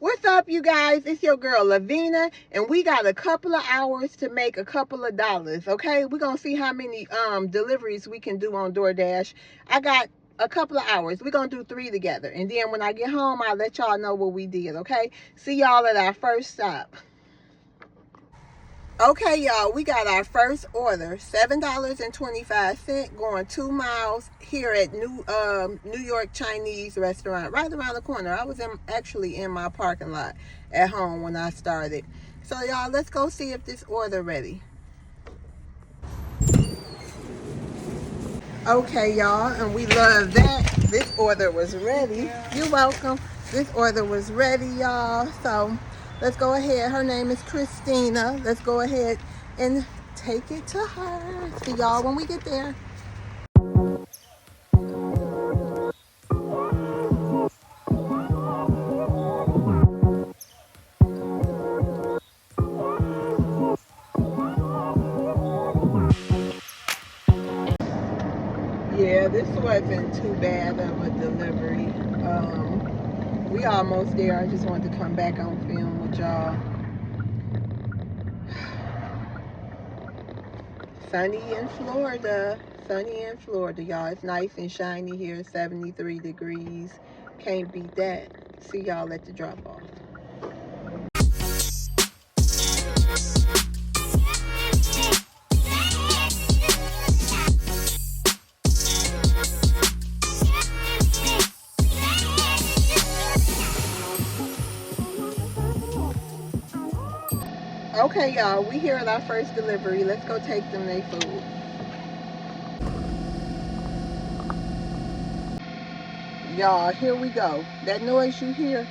What's up, you guys? It's your girl Lavina, and we got a couple of hours to make a couple of dollars. Okay, we're gonna see how many deliveries we can do on DoorDash. I got a couple of hours. We're gonna do 3 together, and then when I get home, I'll let y'all know what we did. Okay, see y'all at our first stop. Okay, y'all, we got our first order, $7.25, going 2 miles here at New York Chinese restaurant, right around the corner. I was actually in my parking lot at home when I started. So y'all, let's go see if this order ready. Okay, y'all, and we love that. This order was ready. You're welcome. This order was ready, y'all. So let's go ahead. Her name is Christina. Let's go ahead and take it to her. See y'all when we get there. Yeah, this wasn't too bad of a delivery. We almost there. I just wanted to come back on film with y'all. Sunny in Florida. Sunny in Florida, y'all. It's nice and shiny here, 73 degrees. Can't beat that. See y'all at the drop off. Okay, y'all, we here at our first delivery. Let's go take them their food. Y'all, here we go. That noise you hear,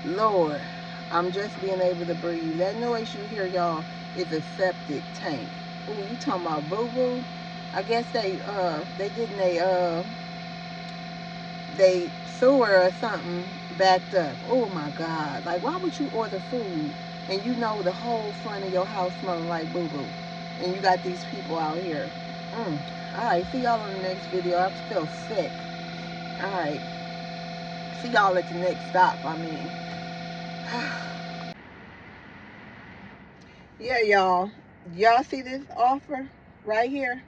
Lord, I'm just being able to breathe. That noise you hear, y'all, is a septic tank. Ooh, you talking about boo-boo? I guess they getting they sewer or something backed up. Oh my God. Like, why would you order food and you know the whole front of your house smelling like boo-boo? And you got these people out here. Alright, see y'all on the next video. I feel sick. Alright. See y'all at the next stop, I mean. Yeah, y'all. Y'all see this offer right here?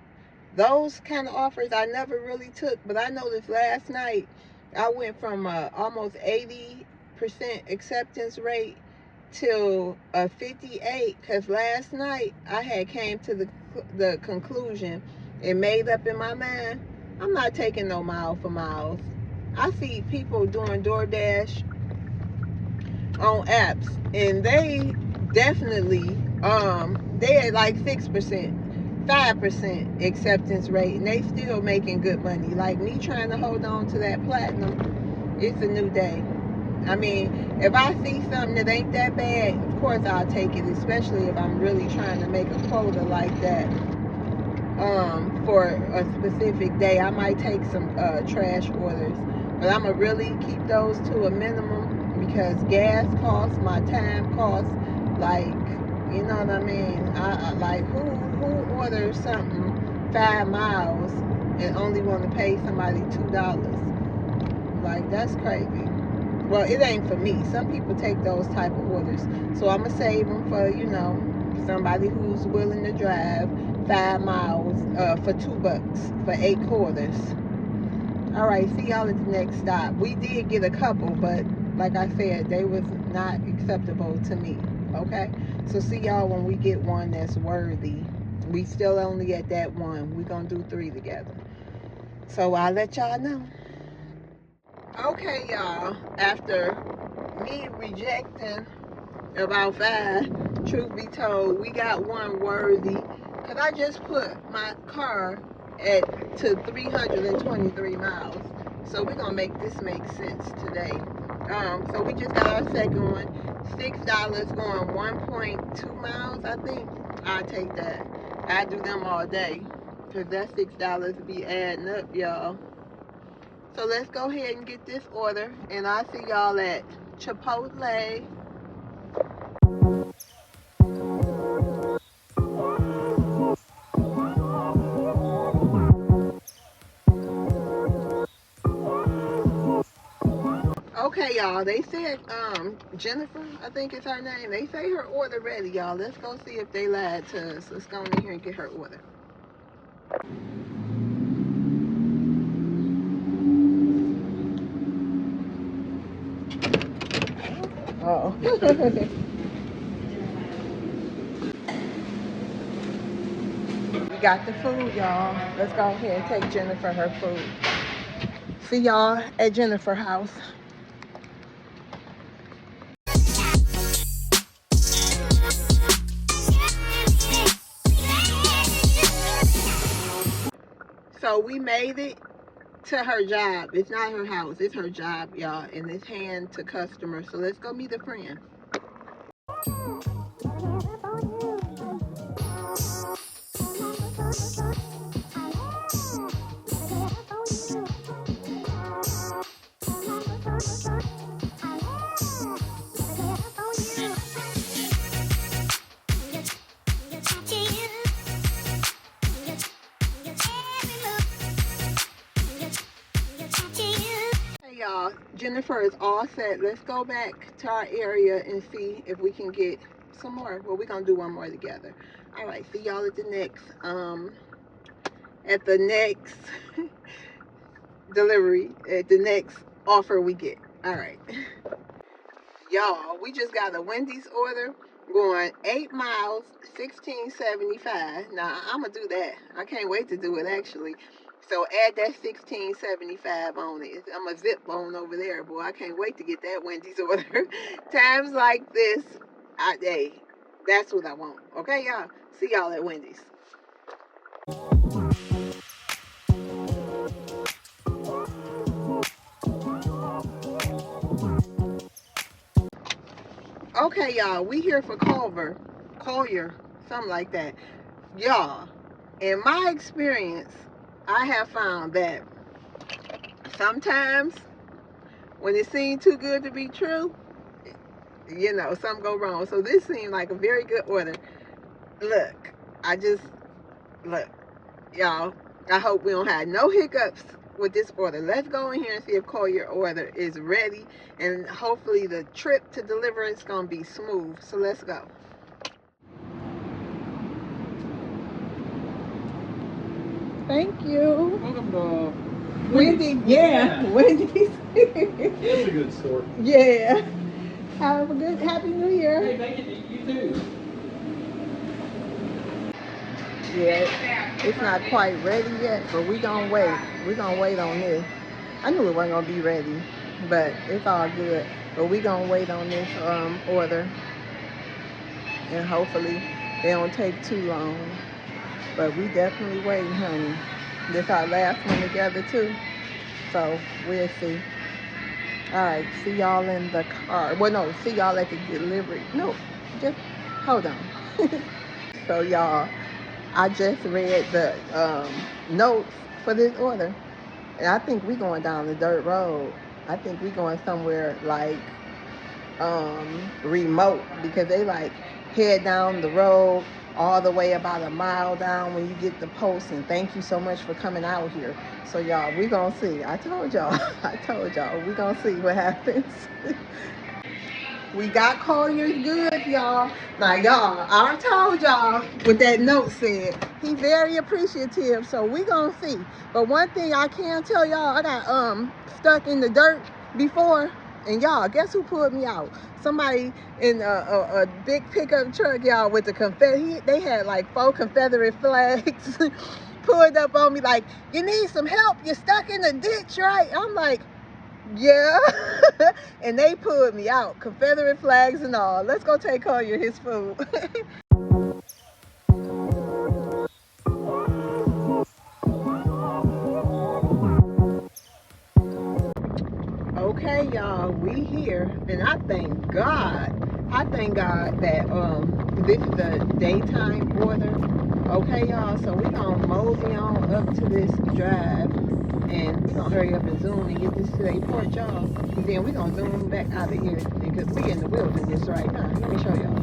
Those kind of offers I never really took, but I noticed last night I went from almost 80% acceptance rate to a 58, because last night I had came to the conclusion and made up in my mind, I'm not taking no mile for miles. I see people doing DoorDash on apps, and they definitely they at like 6%, 5% acceptance rate, and they still making good money. Like me trying to hold on to that platinum, it's a new day. I mean, if I see something that ain't that bad, of course I'll take it, especially if I'm really trying to make a quota like that for a specific day. I might take some trash orders, but I'm gonna really keep those to a minimum, because gas costs, my time costs. Like, you know what I mean? I like, who orders something 5 miles and only want to pay somebody $2? Like, that's crazy. Well, it ain't for me. Some people take those type of orders, so I'm gonna save them for, you know, somebody who's willing to drive 5 miles for $2 for 8 quarters. All right, see y'all at the next stop. We did get a couple, but like I said, they was not acceptable to me. Okay, so see y'all when we get one that's worthy. We still only at that one. We're gonna do 3 together, so I'll let y'all know. Okay, y'all, after me rejecting about 5, truth be told, we got one worthy, because I just put my car to 323 miles. So we're gonna make this make sense today. So we just got our second one, $6 going 1.2 miles, I think. I'll take that. I do them all day, because that $6 be adding up, y'all. So let's go ahead and get this order, and I'll see y'all at Chipotle. Okay, y'all, they said Jennifer, I think is her name. They say her order ready, y'all. Let's go see if they lied to us. Let's go in here and get her order. Oh. We got the food, y'all. Let's go ahead and take Jennifer her food. See y'all at Jennifer's house. So we made it to her job. It's not her house, it's her job, y'all. And it's hand to customer. So let's go meet a friend. Hey y'all, Jennifer is all set. Let's go back to our area and see if we can get some more. Well, we're gonna do one more together. All right, see y'all at the next delivery, at the next offer we get. All right. Y'all, we just got a Wendy's order going 8 miles, $16.75. Now, I'm going to do that. I can't wait to do it, actually. So, add that $16.75 on it. I'm a zip bone over there, boy. I can't wait to get that Wendy's order. Times like this, hey, that's what I want. Okay, y'all? See y'all at Wendy's. Okay, y'all, we here for Collier, something like that. Y'all, in my experience, I have found that sometimes when it seems too good to be true, you know, something go wrong. So this seemed like a very good order. Look, look, y'all, I hope we don't have no hiccups with this order. Let's go in here and see if Collier order is ready, and hopefully the trip to deliver is gonna be smooth. So let's go. Thank you. Welcome to Wendy. Yeah, Wendy's. That's a good store. Yeah. Have a good Happy New Year. Hey, make it you too. Yeah, it's not quite ready yet, but we gonna wait. We gonna wait on this. I knew it wasn't gonna be ready, but it's all good. But we gonna wait on this order, and hopefully they don't take too long. But we definitely waiting, honey. This our last one together too, so we'll see. All right, see y'all in the car. Well, no, see y'all at the delivery. No, just hold on. So y'all, I just read the notes for this order, and I think we going down the dirt road. I think we going somewhere like remote, because they like head down the road all the way about a mile down when you get the post, and thank you so much for coming out here. So y'all, we gonna see. I told y'all we gonna see what happens. We got Collier's goods, y'all. Now, y'all, I told y'all what that note said. He very appreciative, so we gonna see. But one thing I can tell y'all, I got stuck in the dirt before, and y'all, guess who pulled me out? Somebody in a big pickup truck, y'all, with the confetti. They had like 4 Confederate flags pulled up on me like, you need some help, you're stuck in the ditch, right? I'm like, yeah. And they pulled me out, Confederate flags and all. Let's go take Collier his food. Okay, y'all, we here, and I thank God that this is a daytime order. Okay, y'all, so we gonna mosey on up to this drive, and we gonna hurry up and zoom and get this to the port, y'all. And then we gonna zoom back out of here, because we in the wilderness right now. Let me show y'all.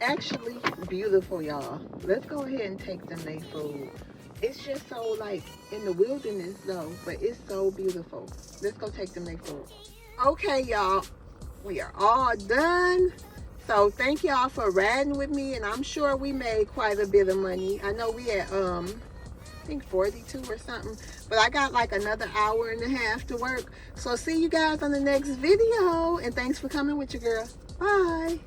actually beautiful, y'all. Let's go ahead and take them their food. It's just so like in the wilderness though, but it's so beautiful. Let's go take them their food. Okay, y'all, we are all done. So thank y'all for riding with me, and I'm sure we made quite a bit of money. I know we had I think 42 or something, but I got like another hour and a half to work. So see you guys on the next video, and thanks for coming with your girl. Bye.